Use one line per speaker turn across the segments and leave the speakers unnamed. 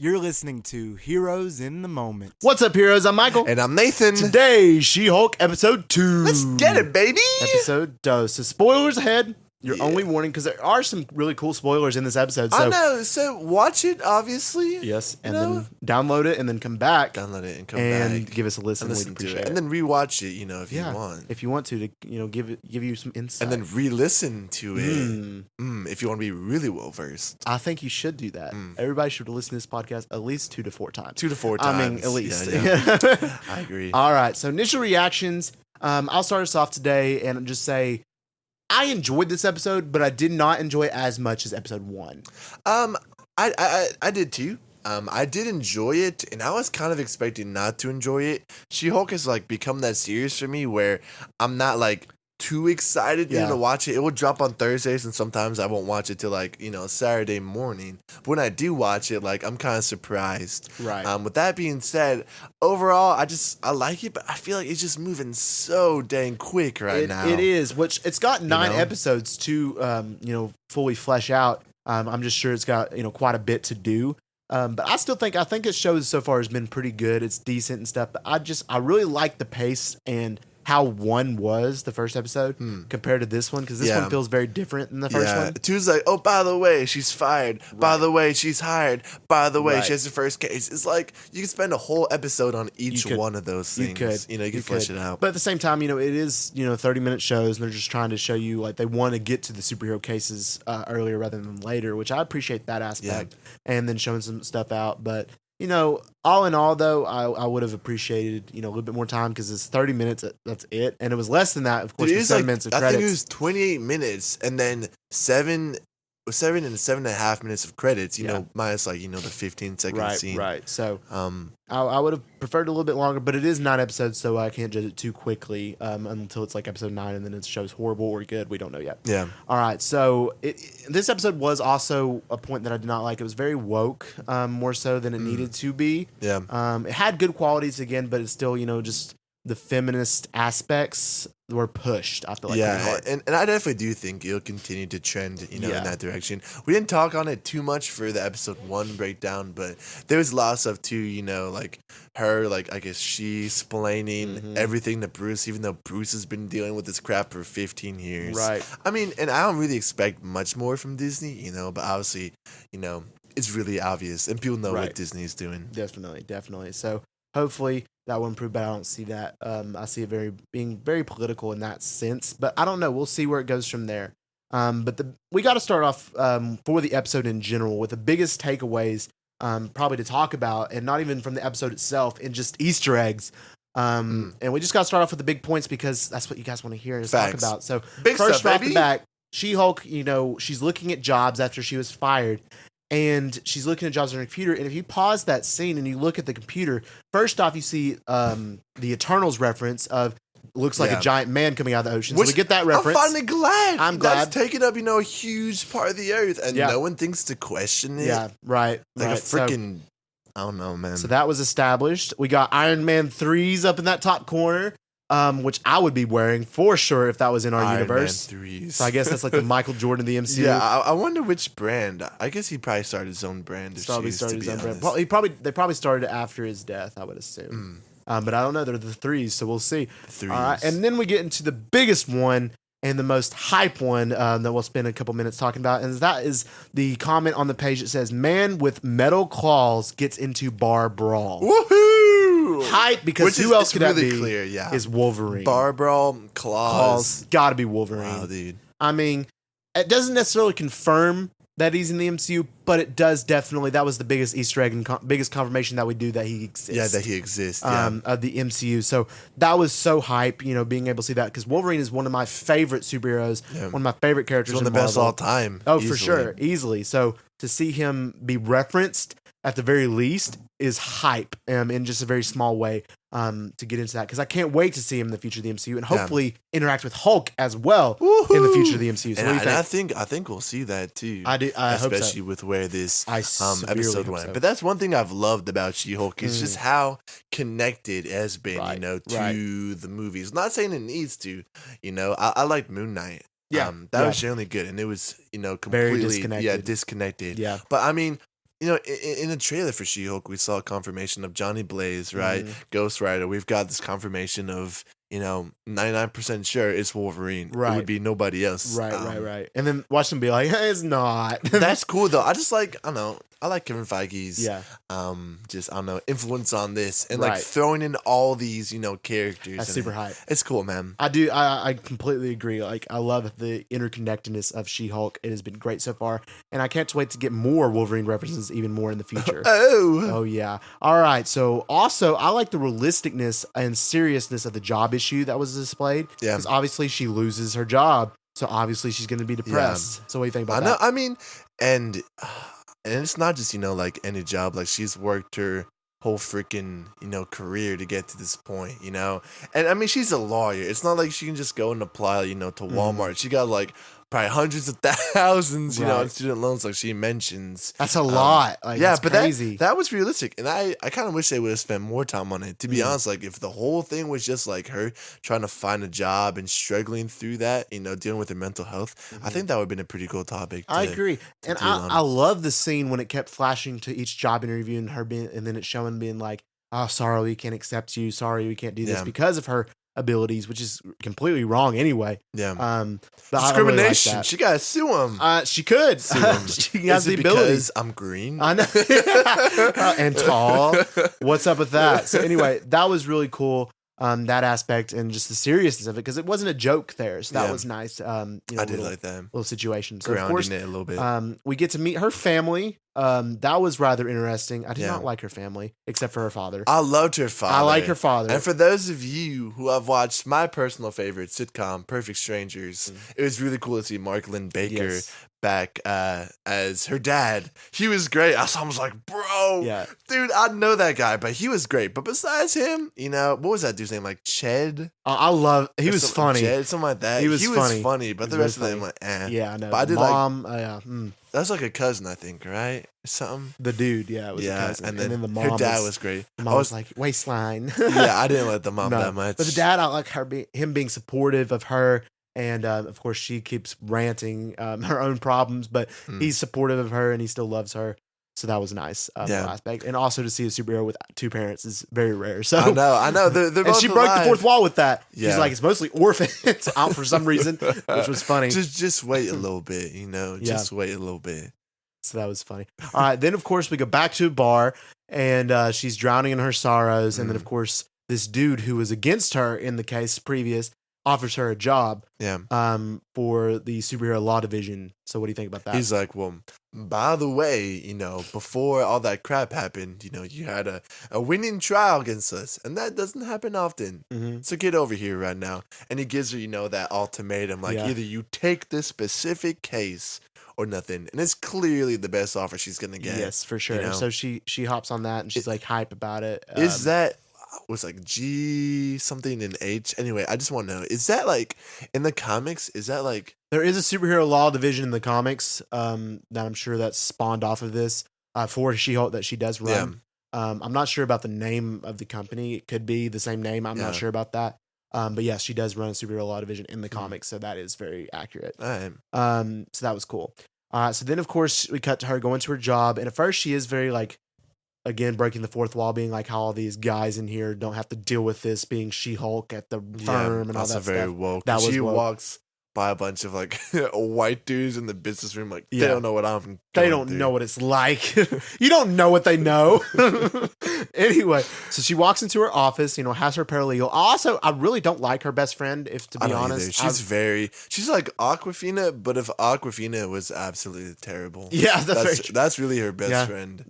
You're listening to Heroes in the Moment.
What's up, heroes? I'm Michael.
And I'm Nathan.
Today, She-Hulk episode 2.
Let's get it, baby.
Episode 2. So spoilers ahead. Your
Yeah.
only warning, because there are some really cool spoilers in this episode. So,
I know. So watch it, obviously.
yes, and then download it, and then come back.
Download it and come
and
back.
give us a listen.
And
We'd
listen to
appreciate
it. And then rewatch it, if you want.
if you want to give you some insight.
And then re-listen to it. If you want to be really well versed.
I think you should do that. Everybody should listen to this podcast at least 2 to 4 times.
2 to 4 times.
I mean, at least.
Yeah. I agree.
All right. So initial reactions. I'll start us off today and just say I enjoyed this episode, but I did not enjoy it as much as episode 1.
I did too. I did enjoy it, and I was kind of expecting not to enjoy it. She-Hulk has become that series for me where I'm not too excited to watch it. It will drop on Thursdays, and sometimes I won't watch it till Saturday morning. But when I do watch it, I'm kind of surprised.
Right.
With that being said, overall, I like it, but I feel like it's just moving so dang quick right now.
It is, which it's got 9 episodes to fully flesh out. I'm just sure it's got quite a bit to do. But I think its shows so far has been pretty good. It's decent and stuff. But I really like the pace and how 1 was the first episode compared to this one, because this one feels very different than the first one.
2's oh, by the way, she's fired. Right. By the way, she's hired. By the way, she has the first case. It's you can spend a whole episode on each one of those things. You could flesh it out.
But at the same time, it is 30-minute shows, and they're just trying to show you they want to get to the superhero cases earlier rather than later, which I appreciate that aspect, and then showing some stuff out. But all in all, though, I would have appreciated, a little bit more time, because it's 30 minutes. That's it. And it was less than that, of course, with 7 minutes of credits.
I think it was 28 minutes and then 7 and 7.5 minutes of credits, minus the 15-second scene.
Right. So I would have preferred a little bit longer, but it is 9 episodes, so I can't judge it too quickly until it's episode 9, and then it shows horrible or good. We don't know yet.
Yeah.
All right. So this episode was also a point that I did not like. It was very woke, more so than it needed to be.
Yeah.
It had good qualities again, but it's still, just the feminist aspects were pushed, I feel like.
Yeah, and I definitely do think it'll continue to trend, in that direction. We didn't talk on it too much for the episode 1 breakdown, but there was lots of too, her, I guess she explaining everything to Bruce, even though Bruce has been dealing with this crap for 15 years.
Right.
I mean, and I don't really expect much more from Disney, but obviously, it's really obvious, and people know what Disney is doing.
Definitely. So hopefully that will improve, but I don't see that. I see it being very political in that sense, but I don't know. We'll see where it goes from there. But we got to start off for the episode in general with the biggest takeaways probably to talk about, and not even from the episode itself, and just Easter eggs. And we just got to start off with the big points, because that's what you guys want to hear us talk about. So
big
first
stuff,
off the back, She-Hulk, she's looking at jobs after she was fired. And she's looking at jobs on her computer. And if you pause that scene and you look at the computer, first off, you see the Eternals reference of looks like a giant man coming out of the ocean. So we get that reference.
I'm finally glad.
I'm glad.
That's taking up, a huge part of the earth. And no one thinks to question it.
Yeah, right.
A freaking, I don't know, man.
So that was established. We got Iron Man 3s up in that top corner. Which I would be wearing for sure if that was in our
Iron
universe.
Man 3s.
So I guess that's the Michael Jordan of the MCU.
Yeah, I wonder which brand. I guess he probably started his own brand.
Probably started his own brand. They probably started after his death, I would assume. But I don't know. They're the 3s, so we'll see.
3s.
And then we get into the biggest one and the most hype one that we'll spend a couple minutes talking about, and that is the comment on the page that says, "Man with metal claws gets into bar brawl."
Woohoo!
Hype, because who else could that be?
Clear,
is Wolverine.
Bar brawl, claws.
Gotta be Wolverine.
Wow, dude.
I mean, it doesn't necessarily confirm that he's in the MCU, but it does definitely. That was the biggest Easter egg and biggest confirmation that we do that he exists.
Yeah, that he exists.
Of the MCU. So that was so hype, being able to see that, because Wolverine is one of my favorite superheroes, one of my favorite characters.
One of the best all time.
Oh, for sure, easily. So to see him be referenced at the very least is hype, in just a very small way, to get into that, because I can't wait to see him in the future of the MCU, and hopefully interact with Hulk as well in the future of the MCU. So
I think we'll see that too.
I hope so.
Especially with where this
episode
went.
So.
But that's one thing I've loved about She-Hulk is just how connected it has been, to the movies. Not saying it needs to, I liked Moon Knight.
Yeah,
that was generally good, and it was completely
very disconnected.
disconnected.
Yeah,
but I mean, you know, in the trailer for She-Hulk, we saw a confirmation of Johnny Blaze, right? Ghost Rider. We've got this confirmation of, you know, 99% sure it's Wolverine.
Right.
It would be nobody else.
Right. And then watch them be like, hey, it's not.
That's cool though. I just like, I don't know. I like Kevin Feige's, just, I don't know, influence on this and like throwing in all these, you know, characters.
That's super hype.
It's cool, man.
I completely agree. Like, I love the interconnectedness of She-Hulk. It has been great so far. And I can't wait to get more Wolverine references even more in the future. Oh, yeah. All right. So also, I like the realisticness and seriousness of the job issue that was displayed.
Yeah.
Because obviously she loses her job. So obviously she's going to be depressed. So what do you think about that?
I mean, and it's not just, you know, like any job. Like, she's worked her whole freaking, you know, career to get to this point, you know? And I mean, she's a lawyer. It's not like she can just go and apply, you know, to Walmart. She got like probably hundreds of thousands, you know, in student loans, like she mentions.
That's a lot. Like,
yeah,
that's
but
crazy.
that was realistic. And I kind of wish they would have spent more time on it. To be honest, like if the whole thing was just like her trying to find a job and struggling through that, you know, dealing with her mental health, I think that would have been a pretty cool topic.
I agree. And I love the scene when it kept flashing to each job interview and her being, and then it showing being like, oh, sorry, we can't accept you. Sorry, we can't do this because of her abilities, which is completely wrong anyway.
Yeah.
But
discrimination.
I really like
she gotta sue him.
She could.
Sue him.
She has the ability.
Because I'm green.
I know. And tall. What's up with that? So anyway, that was really cool. That aspect and just the seriousness of it, because it wasn't a joke there. So that was nice. You know,
I did like that
little situation. So
grounding
of course,
it a little bit.
We get to meet her family. That was rather interesting. I did not like her family, except for her father.
I loved her father.
I like her father.
And for those of you who have watched my personal favorite sitcom, Perfect Strangers, it was really cool to see Mark Lynn Baker back as her dad. He was great. I was like, bro, dude, I know that guy, but he was great. But besides him, you know, what was that dude's name? Like Ched?
He was funny.
Ched, something like that.
He was
funny, but the rest of them, like, eh.
Yeah, I know.
But I did
Mom,
that's like a cousin, I think, right? Something.
The dude, it was a cousin.
And then
the mom.
Her dad was great.
The mom was like waistline.
Yeah, I didn't like the mom that much.
But the dad, I like him being supportive of her. And of course, she keeps ranting her own problems, but he's supportive of her and he still loves her. So that was a nice aspect. And also to see a superhero with two parents is very rare. So
I know. They're
and
both
she broke the fourth wall with that.
Yeah.
She's like, it's mostly orphans out for some reason, which was funny.
Just wait a little bit, you know. Just wait a little bit.
So that was funny. All right. Then, of course, we go back to a bar and she's drowning in her sorrows. And then, of course, this dude who was against her in the case previous offers her a job for the superhero law division. So what do you think about that?
He's like, well, by the way, you know, before all that crap happened, you know, you had a winning trial against us, and that doesn't happen often. So get over here right now. And he gives her, you know, that ultimatum, like either you take this specific case or nothing. And it's clearly the best offer she's going to get.
Yes, for sure.
You know?
So she hops on that and she's like hype about it.
Is that was like G something in H? Anyway, I just want to know, is that like in the comics? Is that like
there is a superhero law division in the comics that I'm sure that's spawned off of this for She-Hulk that she does run. I'm not sure about the name of the company. It could be the same name. I'm not sure about that. But yes, she does run a superhero law division in the comics, so that is very accurate. So that was cool. So then, of course, we cut to her going to her job, and at first she is very like, again, breaking the fourth wall, being like how all these guys in here don't have to deal with this being She-Hulk at the firm and all that
very
stuff.
Woke.
That was
she
woke.
walks by a bunch of like white dudes in the business room, like they don't know what I'm.
They don't know what it's like. You don't know what they know. Anyway, so she walks into her office, you know, has her paralegal. Also, I really don't like her best friend, if to be honest.
She's like Aquafina, but if Aquafina was absolutely terrible.
Yeah,
that's really her best friend.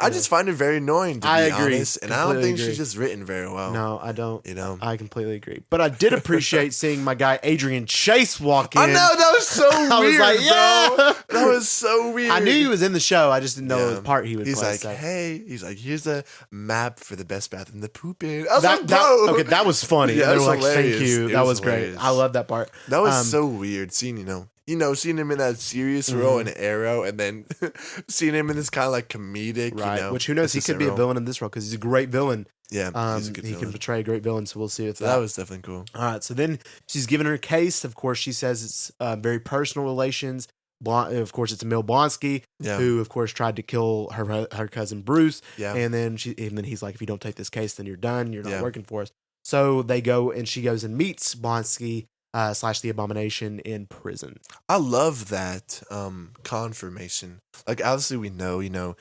I just find her very annoying, to be honest. And I don't think she's just written very well.
No, I don't.
You know,
I completely agree. But I did appreciate seeing my guy Adrian Chase walk in.
I know, that was so weird,
I was like,
bro. That was so weird.
I knew he was in the show. I just didn't know the part he would play.
He's like, hey, here's a map for the best bathroom to poop in. I was like, bro.
Okay, that was funny.
Yeah,
they were like,
hilarious.
thank you. That was great. I love that part.
That was so weird seeing, seeing him in that serious role in Arrow, and then seeing him in this kind of like comedic,
right? Which who knows, he could be a villain in this role because he's a great villain.
Yeah, he's a good
he
villain.
can portray a great villain, so we'll see if
that was definitely cool.
All right, so then she's given her case. Of course, she says it's very personal relations. of course, it's Emil Blonsky, who of course tried to kill her cousin Bruce.
Yeah.
And then he's like, if you don't take this case, then you're done. You're not working for us. So they go and she goes and meets Blonsky / the Abomination in prison.
I love that confirmation. Like, obviously we know,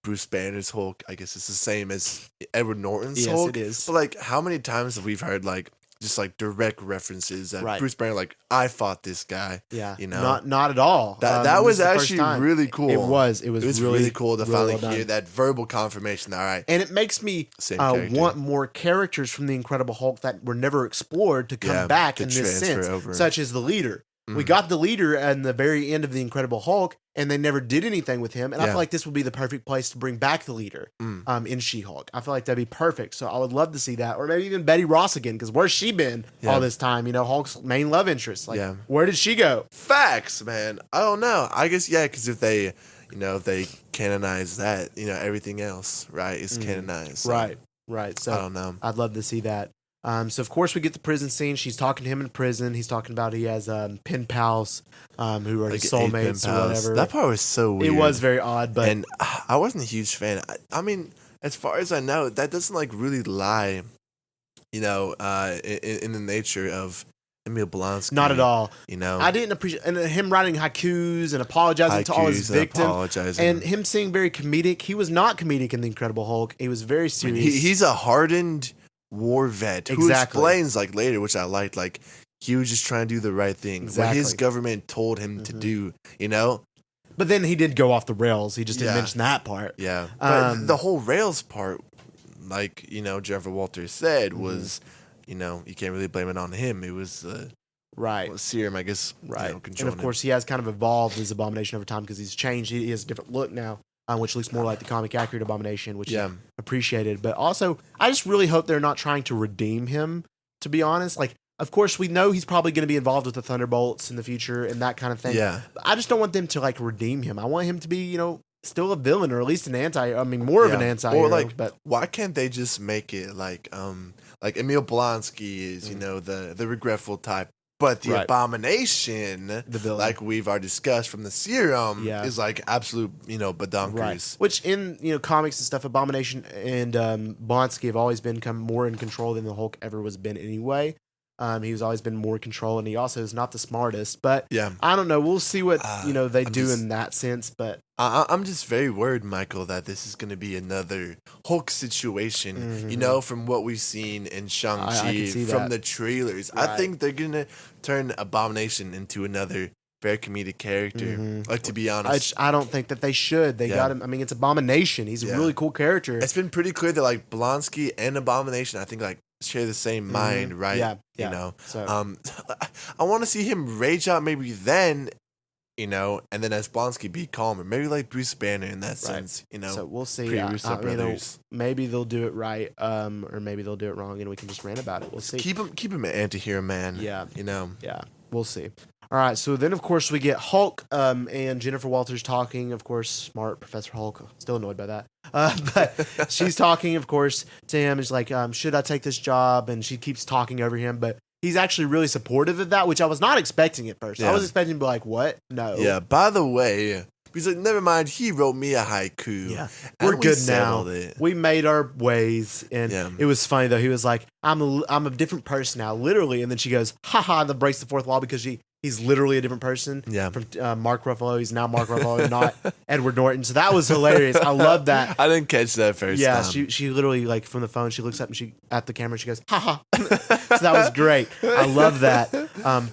Bruce Banner's Hulk, I guess it's the same as Edward Norton's Hulk.
Yes, it is.
But like, how many times have we heard like just like direct references that Bruce Banner, like, I fought this guy.
Yeah,
you know,
not at all.
That was actually really cool.
It was really
cool to finally hear that verbal confirmation. All right,
and it makes me want more characters from the Incredible Hulk that were never explored to come back in this sense, such as the leader. We got the leader at the very end of the Incredible Hulk, and they never did anything with him. And I feel like this would be the perfect place to bring back the leader in She-Hulk. I feel like that'd be perfect. So I would love to see that, or maybe even Betty Ross again, because where's she been all this time? You know, Hulk's main love interest. Like, where did she go?
Facts, man. I don't know. I guess because if they canonize that, everything else, right, is canonized. So.
Right. So
I don't know.
I'd love to see that. So of course we get the prison scene. She's talking to him in prison. He's talking about he has pen pals who are
like
his soulmates or whatever.
That part was so weird.
It was very odd, but
and I wasn't a huge fan. I mean, as far as I know, that doesn't like really lie, in the nature of Emil Blonsky.
Not at all.
I
didn't appreciate him writing haikus and apologizing to all his victims, and him seeing very comedic. He was not comedic in the Incredible Hulk. He was very serious.
He's a hardened war vet who explains like later, which I liked, like he was just trying to do the right thing, what his government told him to do,
But then he did go off the rails. He just didn't mention that part.
Yeah, but the whole rails part, like Jennifer Walters said, was you can't really blame it on him. It was serum, I guess.
Right, and of course he has kind of evolved his Abomination over time because he's changed. He has a different look now. Which looks more like the comic accurate Abomination, which is appreciated. But also, I just really hope they're not trying to redeem him, to be honest. Like, of course, we know he's probably going to be involved with the Thunderbolts in the future and that kind of thing.
Yeah.
But I just don't want them to, like, redeem him. I want him to be, still a villain, or at least more of an anti-hero.
Or, like,
but
why can't they just make it like Emil Blonsky is, the regretful type. But the Abomination,
the villain,
like we've already discussed from the serum, is like absolute, badonkers.
Right. Which in comics and stuff, Abomination and Blonsky have always been more in control than the Hulk ever was been anyway. He's always been more in control, and he also is not the smartest. But I don't know. We'll see what they do in that sense. But
I'm just very worried, Michael, that this is going to be another Hulk situation. From what we've seen in Shang-Chi, from the trailers. I think they're going to turn Abomination into another very comedic character. Like, to be honest,
I don't think that they should. They got him. I mean, it's Abomination. He's a really cool character.
It's been pretty clear that like Blonsky and Abomination, I think, like, share the same mind, right?
Yeah. So.
I want to see him rage out maybe then, and then as Blonsky be calmer. Maybe like Bruce Banner in that sense,
So we'll see.
Brothers.
Maybe they'll do it right, or maybe they'll do it wrong, and we can just rant about it. We'll see.
Keep him an anti-hero, man.
Yeah.
Yeah.
We'll see. All right, so then, of course, we get Hulk and Jennifer Walters talking. Of course, smart Professor Hulk. Still annoyed by that. But she's talking, of course, to him. He's like, should I take this job? And she keeps talking over him. But he's actually really supportive of that, which I was not expecting at first. I was expecting to be like, what? No.
Yeah, by the way, he's like, never mind, he wrote me a haiku.
Yeah, we're good now. We made our ways. And it was funny, though. He was like, I'm a different person now, literally. And then she goes, haha, and then breaks the fourth wall because he's literally a different person.
Yeah.
From Mark Ruffalo. He's now Mark Ruffalo, not Edward Norton. So that was hilarious. I love that.
I didn't catch that first time.
Yeah, she literally, like, from the phone, she looks up and she at the camera, she goes, ha ha. So that was great. I love that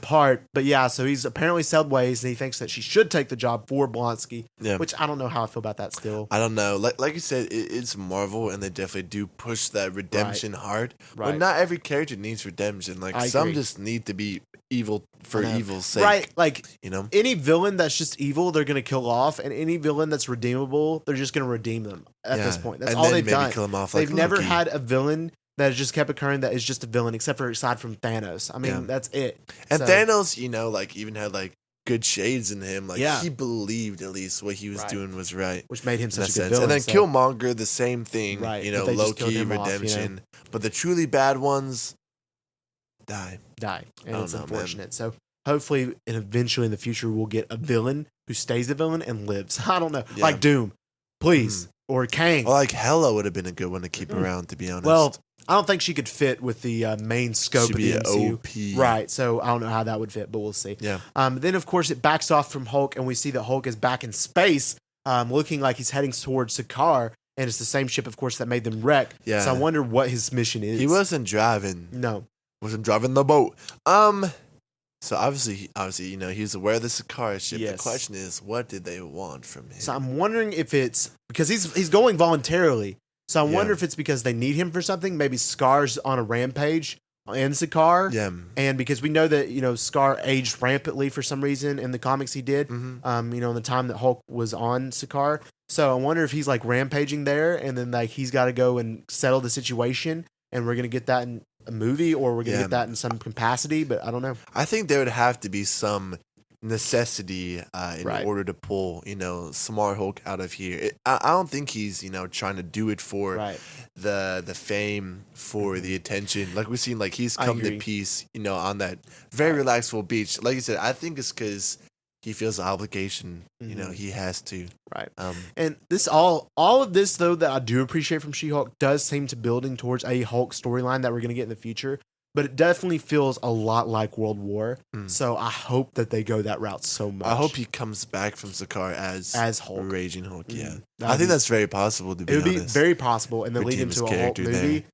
part. But yeah, so he's apparently sold ways, and he thinks that she should take the job for Blonsky, which I don't know how I feel about that still.
I don't know. Like you said, it's Marvel, and they definitely do push that redemption hard.
Right.
But not every character needs redemption. Like, some just need to be evil for evil's sake.
Right, like, any villain that's just evil, they're going to kill off, and any villain that's redeemable, they're just going to redeem them at this point. That's all they've done.
Kill them off
they've never had a villain that just kept occurring that is just a villain, except for aside from Thanos. I mean, that's it.
And Thanos, like, even had, like, good shades in him. Like, he believed at least what he was doing was right.
Which made him such a good villain.
And then Killmonger, the same thing.
Right.
Low-key redemption. But the truly bad ones die.
And it's unfortunate. Man. So hopefully and eventually in the future we'll get a villain who stays the villain and lives. I don't know.
Yeah.
Like Doom, please. Or Kang.
Or like Hela would have been a good one to keep around, to be honest.
Well, I don't think she could fit with the main scope
She'd
of the
be
MCU.
OP.
Right. So I don't know how that would fit, but we'll see.
Yeah.
Then, of course, it backs off from Hulk, and we see that Hulk is back in space, looking like he's heading towards Sakaar, and it's the same ship, of course, that made them wreck.
Yeah.
So I wonder what his mission is.
He wasn't driving.
No.
Wasn't driving the boat. So obviously, he was aware of the Sakaar ship.
Yes.
The question is, what did they want from him?
So I'm wondering if it's because he's going voluntarily. So I wonder if it's because they need him for something. Maybe Scar's on a rampage in Sakaar.
Yeah.
And because we know that, Scar aged rampantly for some reason in the comics he did, in the time that Hulk was on Sakaar. So I wonder if he's like rampaging there and then like he's got to go and settle the situation and we're going to get that in a movie or we're going to get that in some capacity, but I don't know.
I think there would have to be some necessity in order to pull, Smart Hulk out of here. I don't think he's, trying to do it for the fame, for the attention. Like we've seen, like he's come to peace, on that very relaxful beach. Like you said, I think it's because he feels the obligation, he has to.
Right. And this all of this though that I do appreciate from She-Hulk does seem to building towards a Hulk storyline that we're going to get in the future, but it definitely feels a lot like World War. So I hope that they go that route so much.
I hope he comes back from Sakaar as
Hulk.
Raging Hulk. Yeah. I think that's very possible, to be honest.
It would be very possible and then lead into a Hulk movie.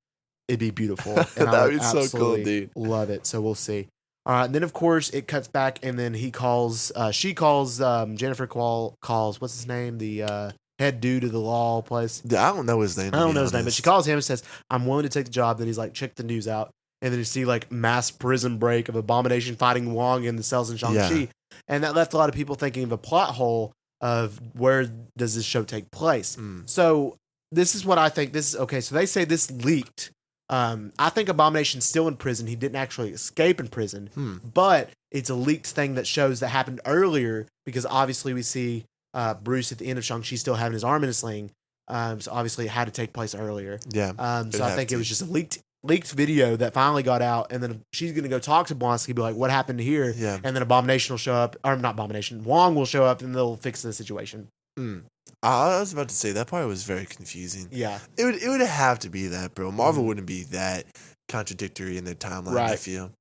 It'd be beautiful. And
that would be so cool, dude.
Love it. So we'll see. All right, and then of course it cuts back, and then she calls, Jennifer calls, what's his name? The head dude of the law place.
I don't know his name.
I don't know his name, but she calls him and says, I'm willing to take the job. Then he's like, check the news out. And then you see like mass prison break of Abomination fighting Wong in the cells in Shang-Chi. Yeah. And that left a lot of people thinking of a plot hole of where does this show take place. So this is what I think. Okay, so they say this leaked. I think Abomination's still in prison. He didn't actually escape in prison, but it's a leaked thing that shows that happened earlier because obviously we see Bruce at the end of Shang-Chi still having his arm in a sling. So obviously it had to take place earlier.
Yeah.
So I think it was just a leaked video that finally got out, and then she's going to go talk to Blonsky, be like, what happened here? Yeah. And then Abomination will show up, or not Abomination, Wong will show up, and they'll fix the situation.
I was about to say that part was very confusing.
Yeah,
it would have to be that, bro. Marvel wouldn't be that contradictory in their timeline. I feel.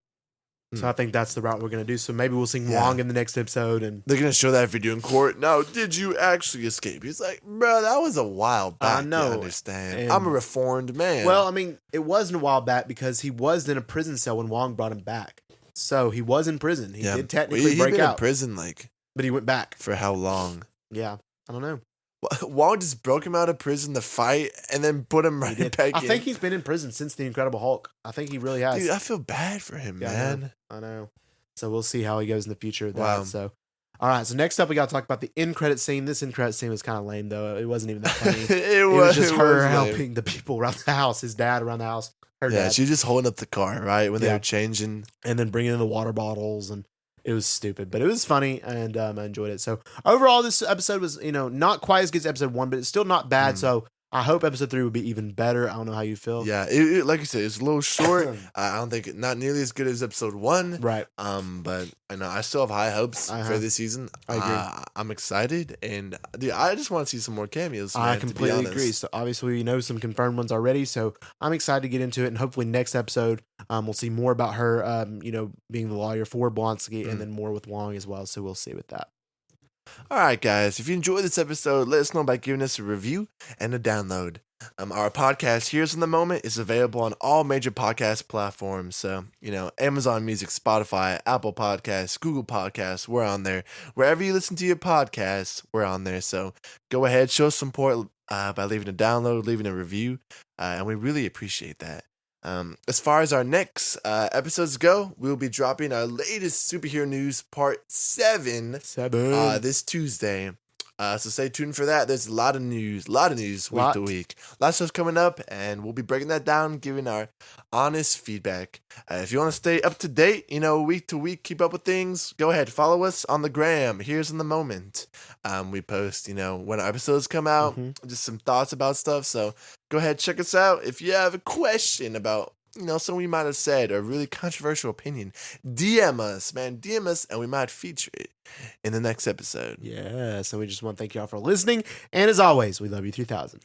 So I think that's the route we're gonna do. So maybe we'll see Wong in the next episode, and
they're gonna show that video in court. Now, did you actually escape? He's like, bro, that was a while back. I know. You understand? And I'm a reformed man.
Well, I mean, it wasn't a while back because he was in a prison cell when Wong brought him back. So he was in prison. He did technically break out.
In prison,
but he went back
for how long?
Yeah, I don't know.
Wong just broke him out of prison to fight and then put him right back in.
I think he's been in prison since The Incredible Hulk. I think he really has.
Dude, I feel bad for him, man.
I know. So we'll see how he goes in the future with that. So, all right. So next up, we got to talk about the end credit scene. This end credit scene was kind of lame, though. It wasn't even that funny. it was just her helping the people around the house, his dad around the house. Her dad.
She was just holding up the car, right? When they were changing.
And then bringing in the water bottles and it was stupid, but it was funny, and I enjoyed it. So overall, this episode was, not quite as good as episode 1, but it's still not bad. So I hope episode 3 would be even better. I don't know how you feel.
Yeah, it like you said, it's a little short. I don't think not nearly as good as episode 1.
Right.
But I know I still have high hopes for this season.
I agree.
I'm excited, and dude, I just want to see some more cameos. Man,
I completely agree. So obviously we know some confirmed ones already. So I'm excited to get into it, and hopefully next episode we'll see more about her, being the lawyer for Blonsky, and then more with Wong as well. So we'll see with that.
All right, guys. If you enjoyed this episode, let us know by giving us a review and a download. Our podcast, Here's in the Moment, is available on all major podcast platforms. So, Amazon Music, Spotify, Apple Podcasts, Google Podcasts, we're on there. Wherever you listen to your podcasts, we're on there. So go ahead, show us support by leaving a download, leaving a review, and we really appreciate that. As far as our next episodes go, we'll be dropping our latest superhero news, part 7. This Tuesday. So stay tuned for that. There's a lot of news week to week. A lot of stuff coming up, and we'll be breaking that down, giving our honest feedback. If you want to stay up to date, week to week, keep up with things, go ahead, follow us on the gram. Here's in the Moment. We post, when our episodes come out, just some thoughts about stuff. So go ahead, check us out. If you have a question about something we might have said, a really controversial opinion, DM us, man. DM us, and we might feature it in the next episode.
Yeah, so we just want to thank y'all for listening. And as always, we love you 3000.